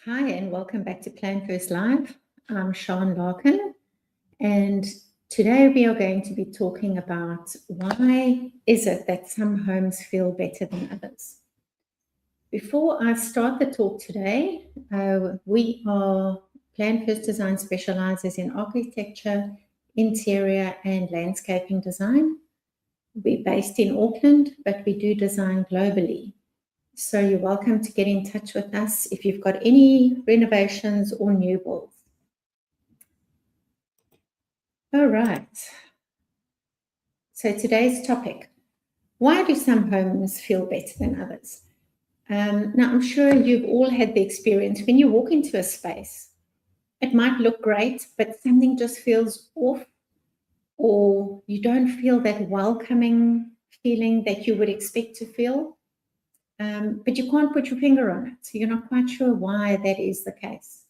Hi, and welcome back to Plan First Live. I'm Sean Larkin, and today we are going to be talking about why is it that some homes feel better than others. Before I start the talk today, Plan First Design specializes in architecture, interior, and landscaping design. We're based in Auckland, but we do design globally. So you're welcome to get in touch with us if you've got any renovations or new builds. All right. So today's topic, why do some homes feel better than others? Now, I'm sure you've all had the experience when you walk into a space, it might look great, but something just feels off, or you don't feel that welcoming feeling that you would expect to feel. But you can't put your finger on it. So you're not quite sure why that is the case.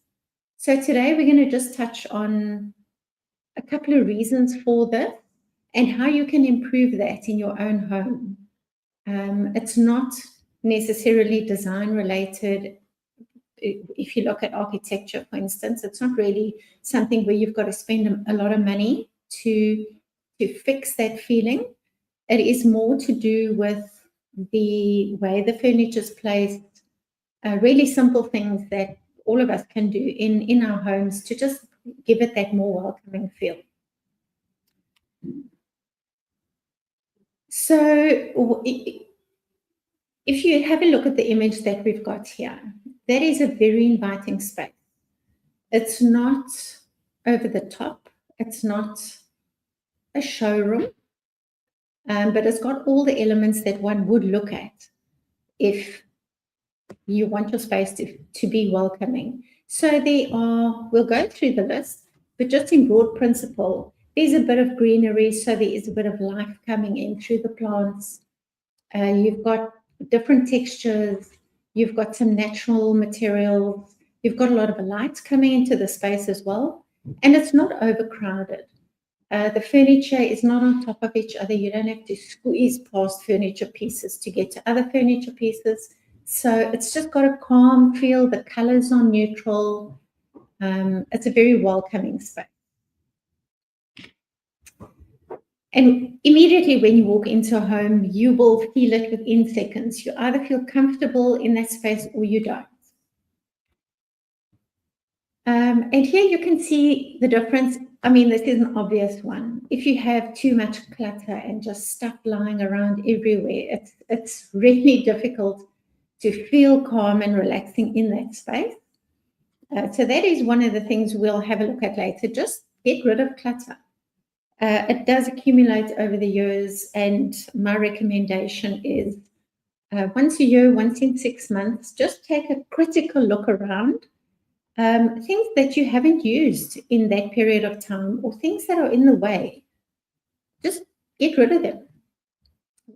So today we're going to just touch on a couple of reasons for this and how you can improve that in your own home. It's not necessarily design related. If you look at architecture, for instance, it's not really something where you've got to spend a lot of money to fix that feeling. It is more to do with the way the furniture is placed, really simple things that all of us can do in our homes to just give it that more welcoming feel. So if you have a look at the image that we've got here, that is a very inviting space. It's not over the top. It's not a showroom, but it's got all the elements that one would look at if you want your space to be welcoming. So we'll go through the list, but just in broad principle, there's a bit of greenery, so there is a bit of life coming in through the plants. You've got different textures, you've got some natural materials, you've got a lot of light coming into the space as well, and it's not overcrowded. The furniture is not on top of each other. You don't have to squeeze past furniture pieces to get to other furniture pieces. So it's just got a calm feel. The colors are neutral. It's a very welcoming space. And immediately when you walk into a home, you will feel it within seconds. You either feel comfortable in that space or you don't. And here you can see the difference. I mean, this is an obvious one. If you have too much clutter and just stuff lying around everywhere, it's really difficult to feel calm and relaxing in that space. So that is one of the things we'll have a look at later. Just get rid of clutter. It does accumulate over the years, and my recommendation is once a year, once in 6 months, just take a critical look around. Things that you haven't used in that period of time or things that are in the way, just get rid of them.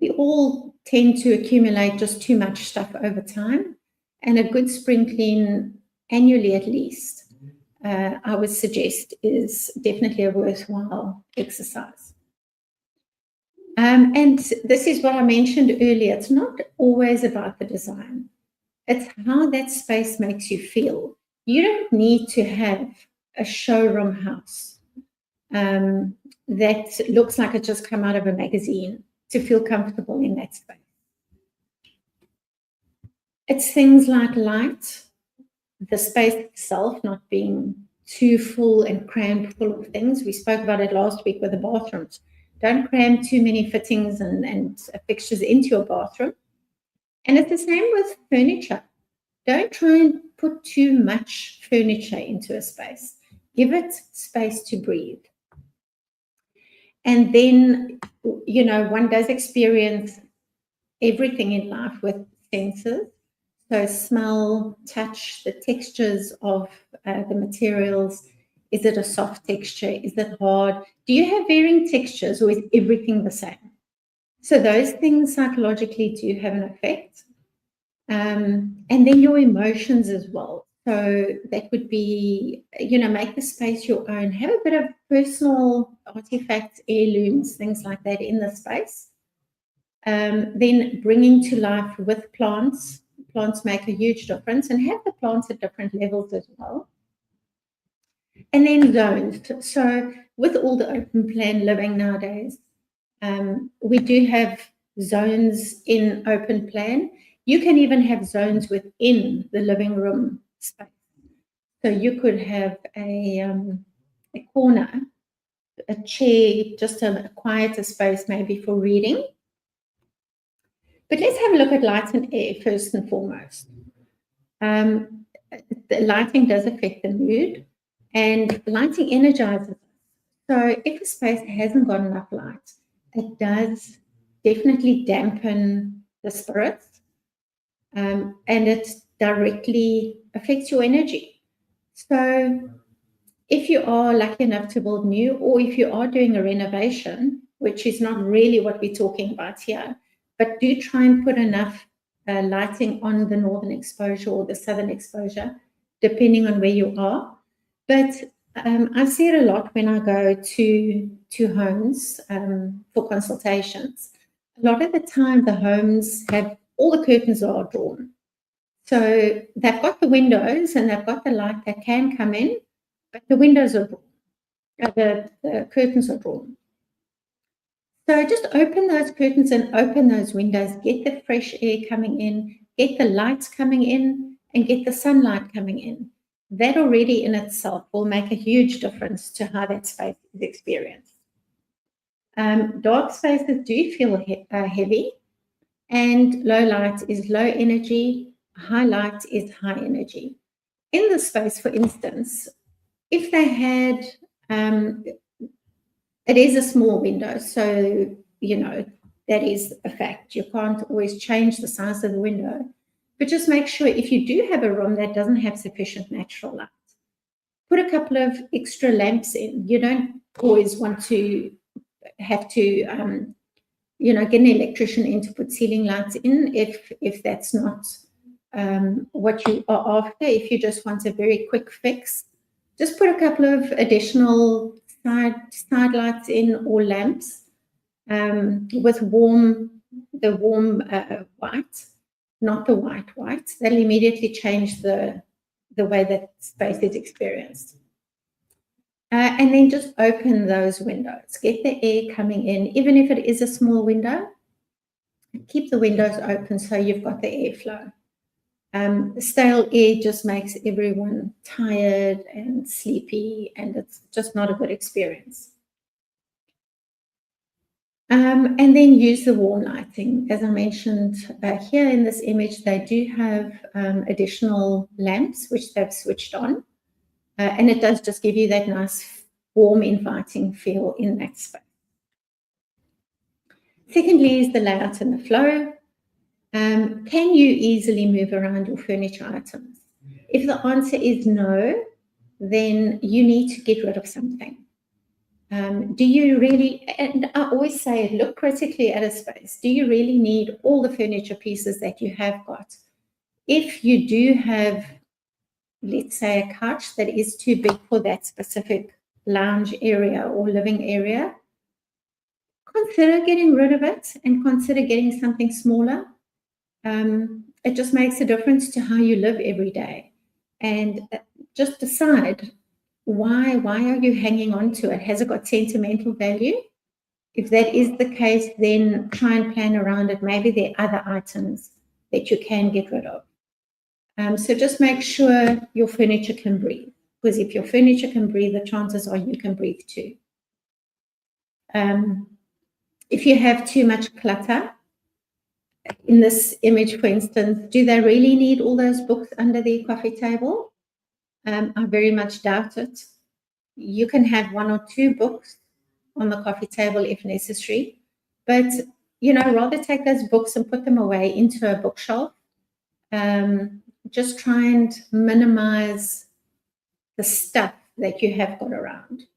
We all tend to accumulate just too much stuff over time, and a good spring clean annually at least, I would suggest is definitely a worthwhile exercise. And this is what I mentioned earlier. It's not always about the design. It's how that space makes you feel. You don't need to have a showroom house that looks like it just come out of a magazine to feel comfortable in that space. It's things like light, the space itself not being too full and crammed full of things. We spoke about it last week with the bathrooms. Don't cram too many fittings and fixtures into your bathroom. And it's the same with furniture. Don't try and put too much furniture into a space. Give it space to breathe. And then, one does experience everything in life with senses. So smell, touch, the textures of the materials. Is it a soft texture? Is it hard? Do you have varying textures, or is everything the same? So those things psychologically do have an effect. And then your emotions as well. So that would be, make the space your own. Have a bit of personal artifacts, heirlooms, things like that in the space. Then bringing to life with plants plants make a huge difference, and have the plants at different levels as well. And then zones. So with all the open plan living nowadays, we do have zones in open plan. You can even have zones within the living room space. So you could have a corner, a chair, just a quieter space maybe for reading. But let's have a look at light and air first and foremost. The lighting does affect the mood, and lighting energizes. So if a space hasn't got enough light, it does definitely dampen the spirits, and it directly affects your energy. So if you are lucky enough to build new, or if you are doing a renovation, which is not really what we're talking about here, but do try and put enough lighting on the northern exposure or the southern exposure, depending on where you are. But I see it a lot when I go to homes for consultations. A lot of the time, the homes have all the curtains are drawn. So they've got the windows and they've got the light that can come in, but the windows are drawn, the curtains are drawn. So just open those curtains and open those windows, get the fresh air coming in, get the lights coming in, and get the sunlight coming in. That already in itself will make a huge difference to how that space is experienced. Dark spaces do feel heavy, and low light is low energy, high light is high energy. In the space, for instance, if they had, it is a small window, so, that is a fact. You can't always change the size of the window, but just make sure if you do have a room that doesn't have sufficient natural light, put a couple of extra lamps in. You don't always want to have to, get an electrician in to put ceiling lights in if that's not what you are after. If you just want a very quick fix, just put a couple of additional side lights in, or lamps with the warm white, not the white. That'll immediately change the way that space is experienced. And then just open those windows. Get the air coming in, even if it is a small window. Keep the windows open so you've got the airflow. Stale air just makes everyone tired and sleepy, and it's just not a good experience. And then use the warm lighting. As I mentioned here in this image, they do have additional lamps which they've switched on, and it does just give you that nice, warm, inviting feel in that space. Secondly is the layout and the flow. Can you easily move around your furniture items? If the answer is no, then you need to get rid of something. Do you really, and I always say, look critically at a space. Do you really need all the furniture pieces that you have got? If you do have, let's say, a couch that is too big for that specific lounge area or living area, consider getting rid of it and consider getting something smaller. It just makes a difference to how you live every day. And just decide, why are you hanging on to it? Has it got sentimental value? If that is the case, then try and plan around it. Maybe there are other items that you can get rid of. So just make sure your furniture can breathe, because if your furniture can breathe, the chances are you can breathe too. If you have too much clutter, in this image, for instance, do they really need all those books under their coffee table? I very much doubt it. You can have 1 or 2 books on the coffee table if necessary, but rather take those books and put them away into a bookshelf. Just try and minimize the stuff that you have got around.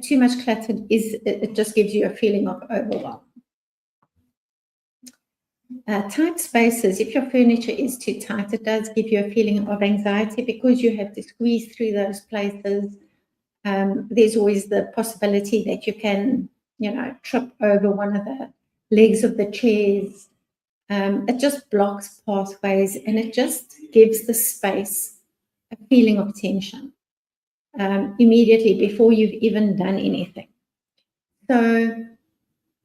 Too much clutter it just gives you a feeling of overwhelm. Tight spaces, if your furniture is too tight, it does give you a feeling of anxiety because you have to squeeze through those places. There's always the possibility that you can, trip over one of the legs of the chairs. It just blocks pathways and it just gives the space a feeling of tension immediately before you've even done anything. So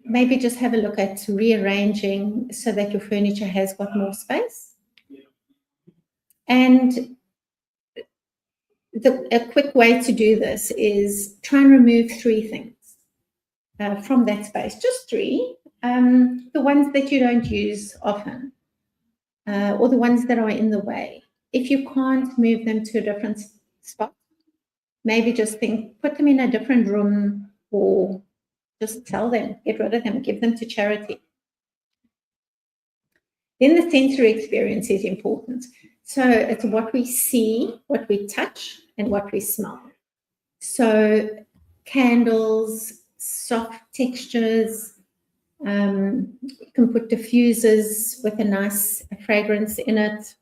maybe just have a look at rearranging so that your furniture has got more space. And a quick way to do this is try and remove 3 things from that space, just 3. The ones that you don't use often, or the ones that are in the way. If you can't move them to a different spot, maybe just put them in a different room, or just sell them, get rid of them, give them to charity. Then the sensory experience is important. So it's what we see, what we touch, and what we smell. So candles, soft textures, you can put diffusers with a nice fragrance in it.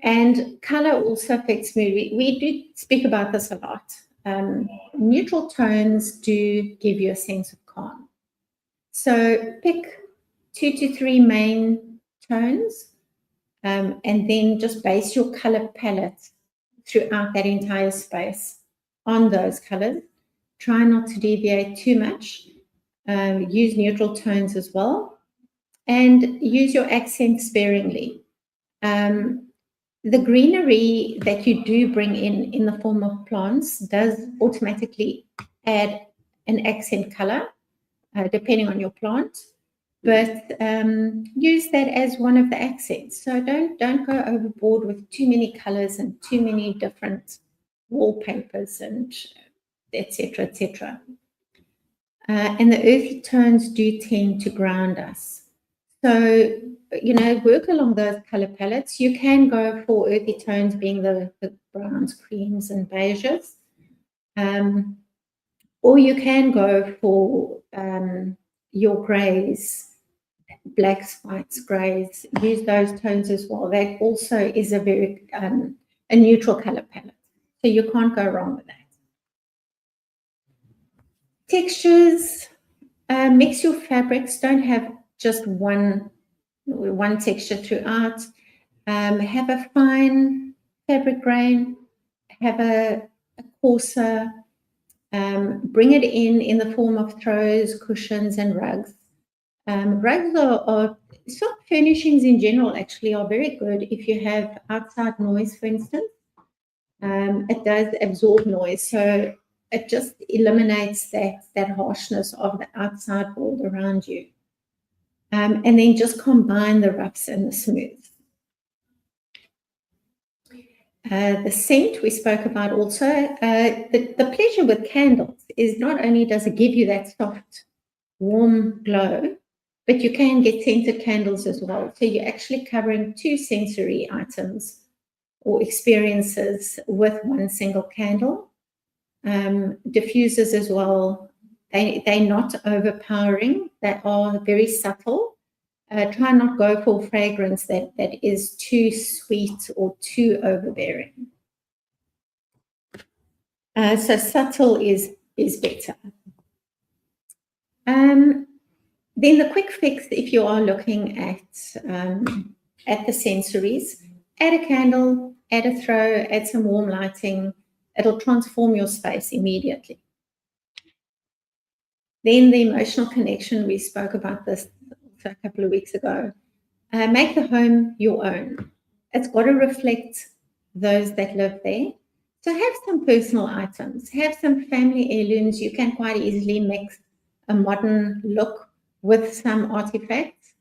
And color also affects mood. We do speak about this a lot. Neutral tones do give you a sense of calm. So pick 2 to 3 main tones, and then just base your color palette throughout that entire space on those colors. Try not to deviate too much. Use neutral tones as well, and use your accent sparingly. The greenery that you do bring in the form of plants does automatically add an accent color, depending on your plant. But use that as one of the accents. So don't go overboard with too many colors and too many different wallpapers and etc. etc. And the earthy tones do tend to ground us. So, work along those color palettes. You can go for earthy tones, being the browns, creams, and beiges. Or you can go for your grays, blacks, whites, grays. Use those tones as well. That also is a very a neutral color palette. So you can't go wrong with that. Textures. Mix your fabrics. Don't have just one texture throughout. Have a fine fabric grain, have a coarser, bring it in the form of throws, cushions, and rugs. Rugs are soft furnishings in general actually are very good if you have outside noise, for instance. It does absorb noise, so it just eliminates that harshness of the outside world around you. And then just combine the roughs and the smooths. The scent we spoke about also. The pleasure with candles is not only does it give you that soft, warm glow, but you can get scented candles as well. So you're actually covering 2 sensory items or experiences with one single candle. Diffusers as well. They're not overpowering. They are very subtle. Try not go for fragrance that is too sweet or too overbearing. So subtle is better. Then the quick fix, if you are looking at the sensories, add a candle, add a throw, add some warm lighting. It'll transform your space immediately. Then the emotional connection, we spoke about this a couple of weeks ago. Make the home your own. It's got to reflect those that live there. So have some personal items, have some family heirlooms. You can quite easily mix a modern look with some artifacts.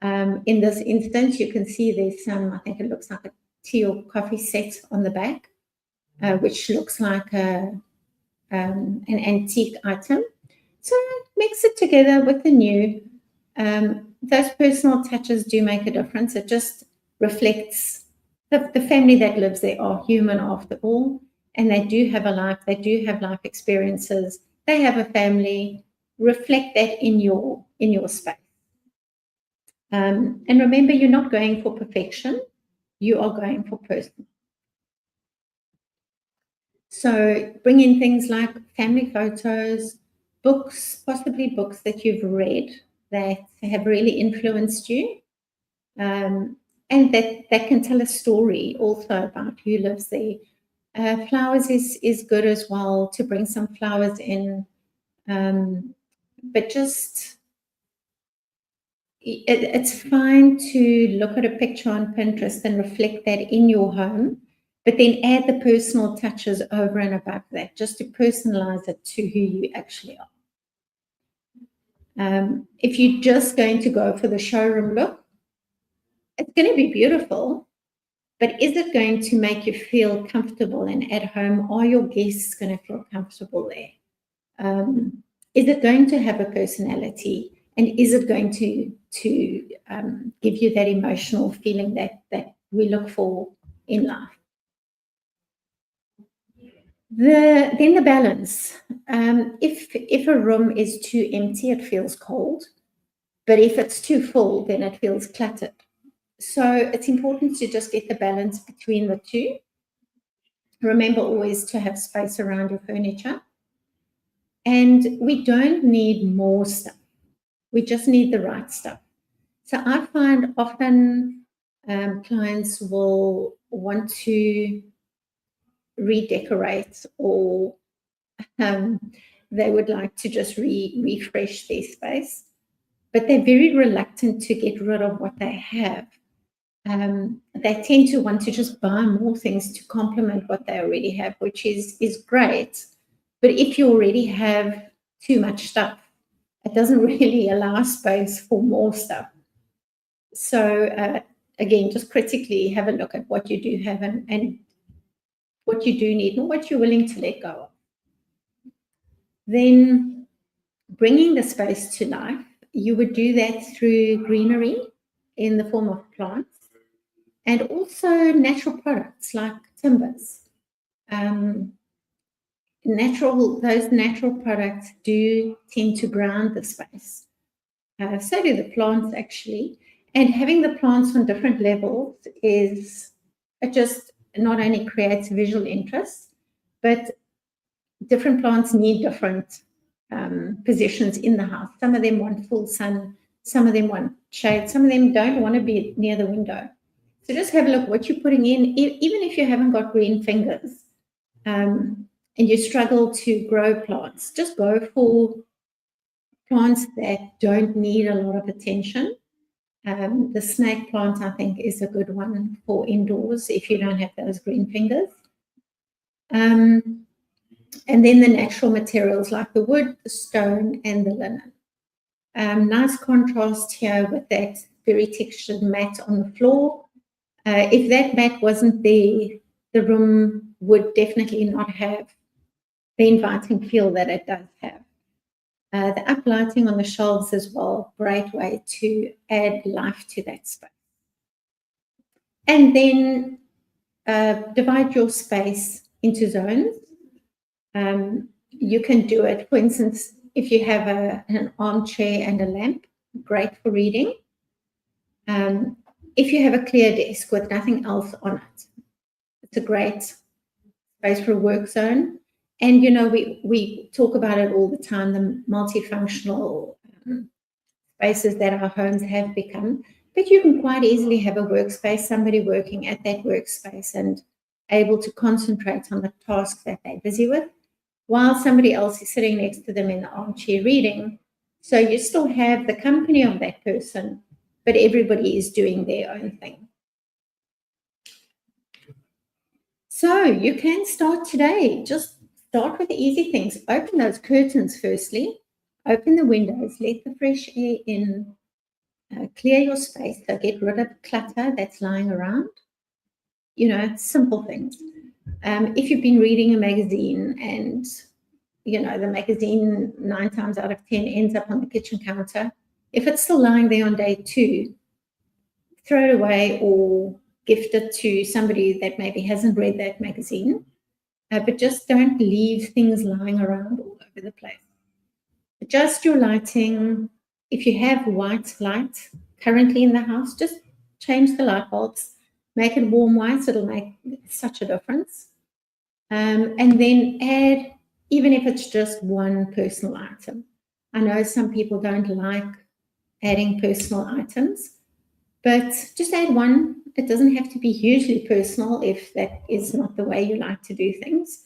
In this instance, you can see there's some, I think it looks like a tea or coffee set on the back, which looks like an antique item. So mix it together with the new. Those personal touches do make a difference. It just reflects the family that lives there are human after all, and they do have a life. They do have life experiences. They have a family. Reflect that in your space. And remember, you're not going for perfection. You are going for personal. So bring in things like family photos, books, possibly books that you've read that have really influenced you, and that can tell a story also about who lives there. Flowers is good as well, to bring some flowers in, but just it's fine to look at a picture on Pinterest and reflect that in your home, but then add the personal touches over and above that, just to personalize it to who you actually are. If you're just going to go for the showroom look, it's going to be beautiful, but is it going to make you feel comfortable and at home? Are your guests going to feel comfortable there? Is it going to have a personality? And is it going to give you that emotional feeling that we look for in life? Then the balance. If a room is too empty, it feels cold. But if it's too full, then it feels cluttered. So it's important to just get the balance between the two. Remember always to have space around your furniture. And we don't need more stuff. We just need the right stuff. So I find often clients will want to redecorate, or they would like to just refresh their space, but they're very reluctant to get rid of what they have. They tend to want to just buy more things to complement what they already have, which is great. But if you already have too much stuff, it doesn't really allow space for more stuff. So again, just critically have a look at what you do have and what you do need and what you're willing to let go of. Then bringing the space to life, you would do that through greenery in the form of plants, and also natural products like timbers. Those natural products do tend to ground the space. So do the plants, actually. And having the plants on different levels it just not only creates visual interest, but different plants need different positions in the house. Some of them want full sun, some of them want shade, some of them don't want to be near the window. So just have a look what you're putting in, even if you haven't got green fingers and you struggle to grow plants, just go for plants that don't need a lot of attention. The snake plant, I think, is a good one for indoors if you don't have those green fingers. And then the natural materials like the wood, the stone, and the linen. Nice contrast here with that very textured mat on the floor. If that mat wasn't there, the room would definitely not have the inviting feel that it does have. The uplighting on the shelves as well, great way to add life to that space. And then divide your space into zones. You can do it, for instance, if you have an armchair and a lamp, great for reading. If you have a clear desk with nothing else on it, it's a great space for a work zone. And, you know, we talk about it all the time, the multifunctional spaces that our homes have become. But you can quite easily have a workspace, somebody working at that workspace and able to concentrate on the tasks that they're busy with, while somebody else is sitting next to them in the armchair reading. So you still have the company of that person, but everybody is doing their own thing. So you can start today. Just start with the easy things. Open those curtains firstly. Open the windows. Let the fresh air in. Clear your space. So get rid of clutter that's lying around. You know, simple things. If you've been reading a magazine and, you know, the magazine 9 times out of 10 ends up on the kitchen counter, if it's still lying there on day 2, throw it away or gift it to somebody that maybe hasn't read that magazine. But just don't leave things lying around all over the place. Adjust your lighting. If you have white light currently in the house, just change the light bulbs. Make it warm white. It'll make such a difference. And then add, even if it's just one personal item. I know some people don't like adding personal items, but just add one. It doesn't have to be hugely personal if that is not the way you like to do things.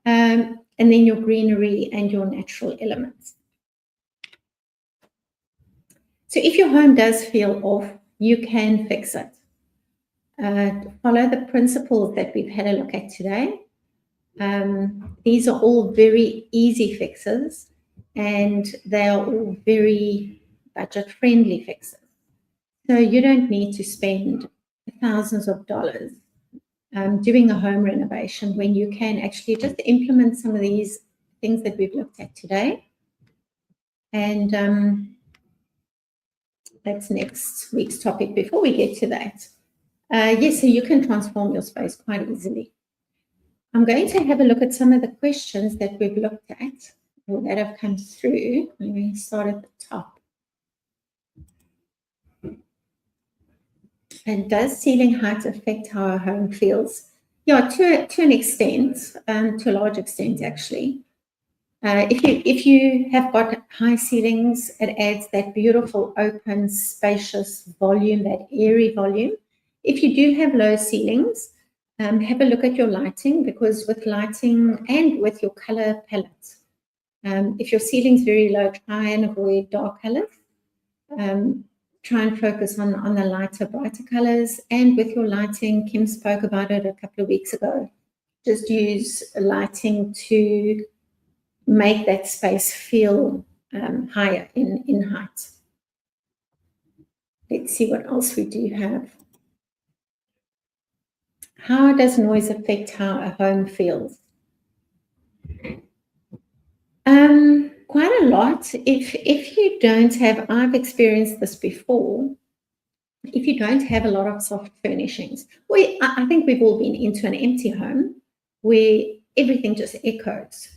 And then your greenery and your natural elements. So if your home does feel off, you can fix it. Follow the principles that we've had a look at today. These are all very easy fixes, and they are all very budget-friendly fixes. So you don't need to spend thousands of dollars doing a home renovation when you can actually just implement some of these things that we've looked at today. And that's next week's topic. Before we get to that, yes, so you can transform your space quite easily. I'm going to have a look at some of the questions that we've looked at or that have come through. Let me start at the top. And does ceiling height affect how a home feels? Yeah, to an extent, to a large extent, actually. If you have got high ceilings, it adds that beautiful, open, spacious volume, that airy volume. If you do have low ceilings, have a look at your lighting, because with lighting and with your color palette, if your ceiling's very low, try and avoid dark colors. Try and focus on the lighter, brighter colors. And with your lighting, Kim spoke about it a couple of weeks ago. Just use lighting to make that space feel higher in height. Let's see what else we do have. How does noise affect how a home feels? Quite a lot. If you don't have, I've experienced this before, if you don't have a lot of soft furnishings, I think we've all been into an empty home where everything just echoes.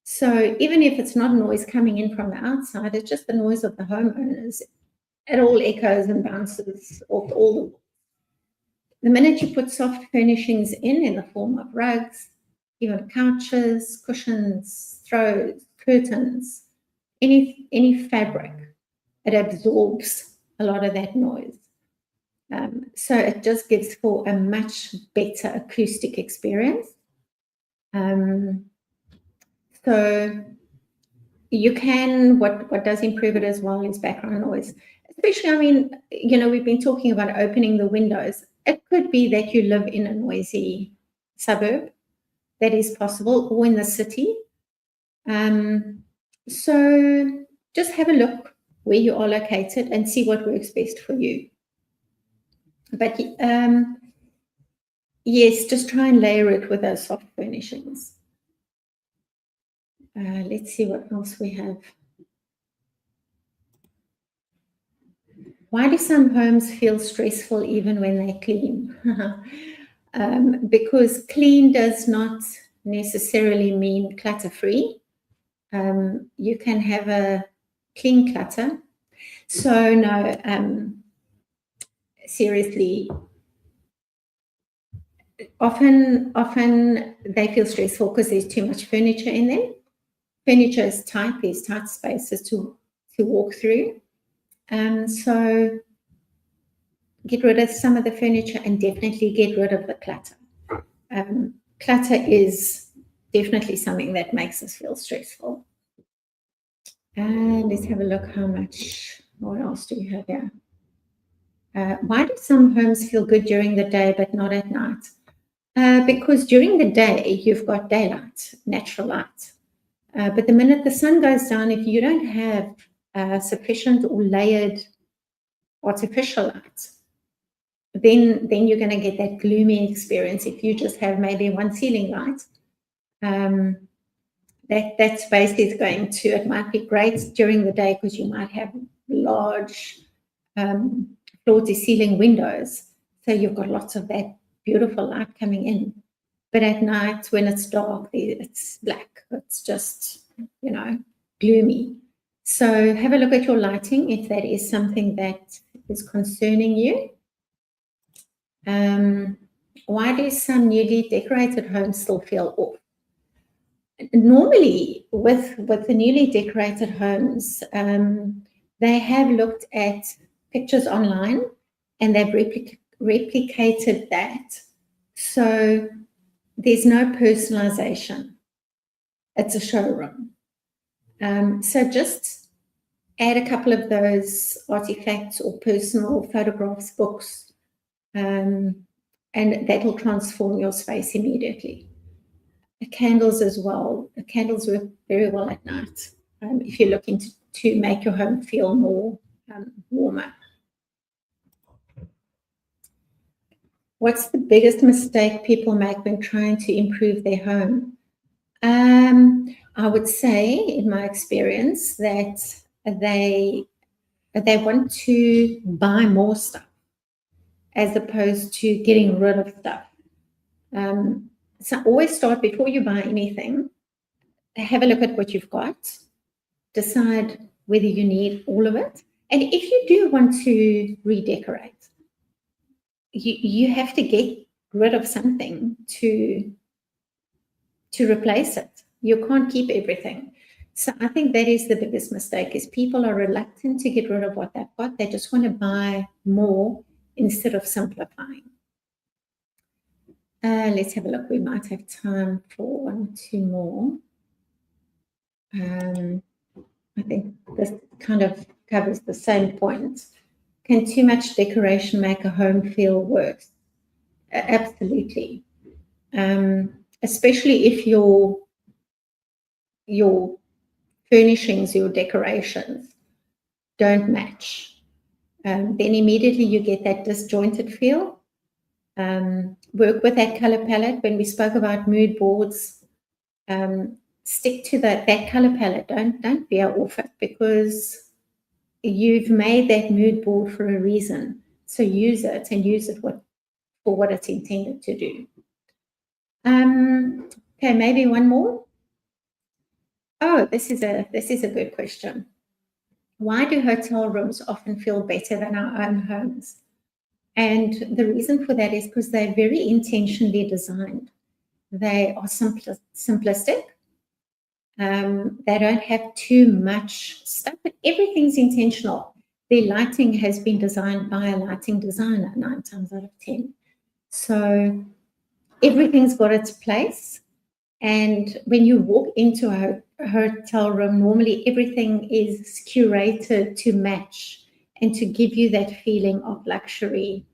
So even if it's not noise coming in from the outside, it's just the noise of the homeowners. It all echoes and bounces off all the walls. The minute you put soft furnishings in the form of rugs, even couches, cushions, throws, curtains, any fabric, it absorbs a lot of that noise. So it just gives for a much better acoustic experience. So you can, what does improve it as well is background noise. Especially, I mean, we've been talking about opening the windows. It could be that you live in a noisy suburb. That is possible, or in the city. So just have a look where you are located and see what works best for you. But yes, just try and layer it with those soft furnishings. Let's see what else we have. Why do some homes feel stressful even when they're clean? Because clean does not necessarily mean clutter-free. You can have a clean clutter. So no, seriously, often they feel stressful because there's too much furniture in them. Furniture is tight, there's tight spaces to walk through. So get rid of some of the furniture and definitely get rid of the clutter. Clutter is definitely something that makes us feel stressful. Let's have a look how much, what else do we have here? Why do some homes feel good during the day but not at night? Because during the day, you've got daylight, natural light. But the minute the sun goes down, if you don't have sufficient or layered artificial light, then you're going to get that gloomy experience. If you just have maybe one ceiling light, that space is going to, it might be great during the day because you might have large floor-to-ceiling windows. So you've got lots of that beautiful light coming in. But at night, when it's dark, it's black. It's just, gloomy. So have a look at your lighting if that is something that is concerning you. Why do some newly decorated homes still feel off? Normally, with the newly decorated homes, they have looked at pictures online and they've replicated that. So there's no personalization. It's a showroom. So just add a couple of those artifacts or personal photographs, books, and that will transform your space immediately. The candles as well. The candles work very well at night if you're looking to make your home feel more warmer. What's the biggest mistake people make when trying to improve their home? I would say, in my experience, that they want to buy more stuff as opposed to getting rid of stuff. So always start before you buy anything. Have a look at what you've got. Decide whether you need all of it. And if you do want to redecorate, you have to get rid of something to replace it. You can't keep everything. So I think that is the biggest mistake, is people are reluctant to get rid of what they've got. They just want to buy more instead of simplifying. Let's have a look. We might have time for one or two more. I think this kind of covers the same point. Can too much decoration make a home feel worse? Absolutely. Especially if your furnishings, your decorations don't match. Then immediately you get that disjointed feel. Work with that color palette. When we spoke about mood boards, stick to that color palette. Don't veer off it, because you've made that mood board for a reason. So use it, and use it for what it's intended to do. Okay, maybe one more. Oh, this is a good question. Why do hotel rooms often feel better than our own homes? And the reason for that is because they're very intentionally designed. They are simplistic. They don't have too much stuff, but everything's intentional. Their lighting has been designed by a lighting designer 9 times out of 10. So everything's got its place. And when you walk into a hotel room, normally everything is curated to match and to give you that feeling of luxury.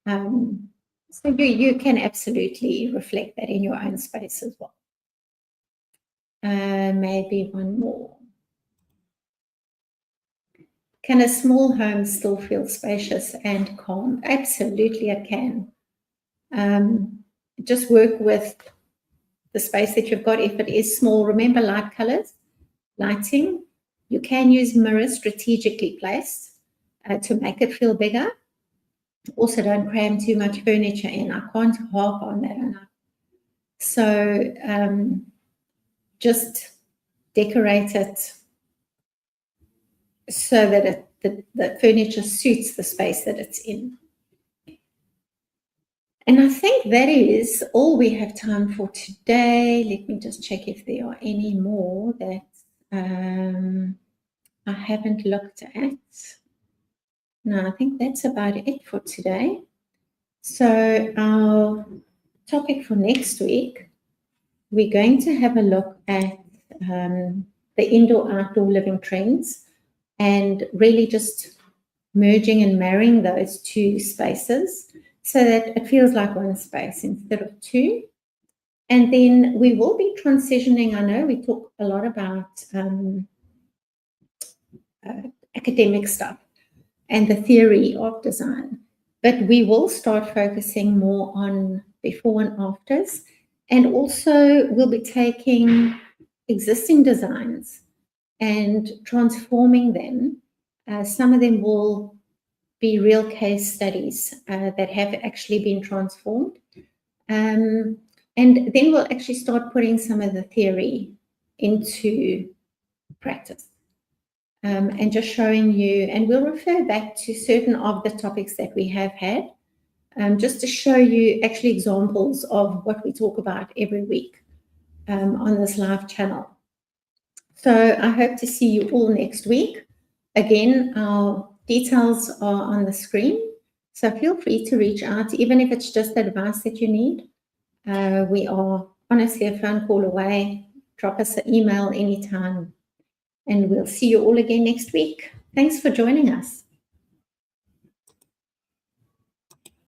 So you can absolutely reflect that in your own space as well. Maybe one more. Can a small home still feel spacious and calm? Absolutely, it can. Just work with the space that you've got. If it is small, remember light colors, lighting. You can use mirrors strategically placed to make it feel bigger. Also, don't cram too much furniture in. I can't harp on that enough. So just decorate it so that the furniture suits the space that it's in. And I think that is all we have time for today. Let me just check if there are any more that I haven't looked at. No, I think that's about it for today. So our topic for next week, we're going to have a look at the indoor-outdoor living trends, and really just merging and marrying those two spaces so that it feels like one space instead of two. And then we will be transitioning. I know we talk a lot about academic stuff and the theory of design, but we will start focusing more on before and afters. And also we'll be taking existing designs and transforming them. Some of them will be real case studies that have actually been transformed. And then we'll actually start putting some of the theory into practice. And just showing you, and we'll refer back to certain of the topics that we have had, just to show you actually examples of what we talk about every week on this live channel. So I hope to see you all next week. Again, our details are on the screen, so feel free to reach out, even if it's just advice that you need. We are honestly a phone call away. Drop us an email anytime, and we'll see you all again next week. Thanks for joining us.